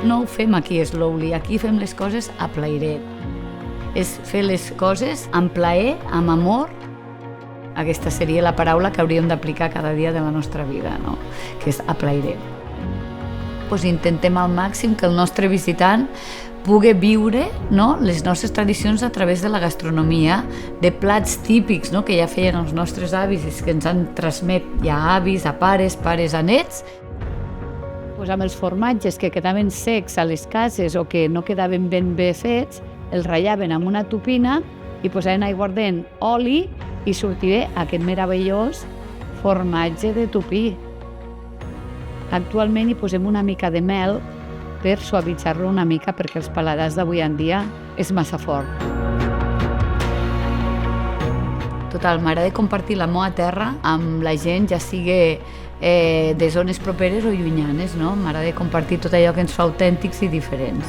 no ho fem aquí slowly, aquí fem les coses a plairet. És fer les coses amb plaer, amb amor. Aquesta seria la paraula que hauríem d'aplicar cada dia de la nostra vida, no? Que és a plairet. Pues intentem al màxim que el nostre visitant pugui viure, no, les nostres tradicions a través de la gastronomia, de plats típics, no, que ja feien els nostres avis i que ens han transmet ja avis, a pares, pares a nets. Pues amb els formatges que quedaven secs a les cases o que no quedaven ben bé fets, els ratllaven amb una tupina i posaven aiguardent, oli i sortia aquest meravellós formatge de tupí. Actualment hi posem una mica de mel per suavitzar-lo una mica perquè els paladars d'avui en dia és massa fort. Total, m'agrada compartir la meva terra amb la gent, ja sigui de zones properes o llunyanes, no? M'agrada compartir tot allò que ens fa autèntics i diferents.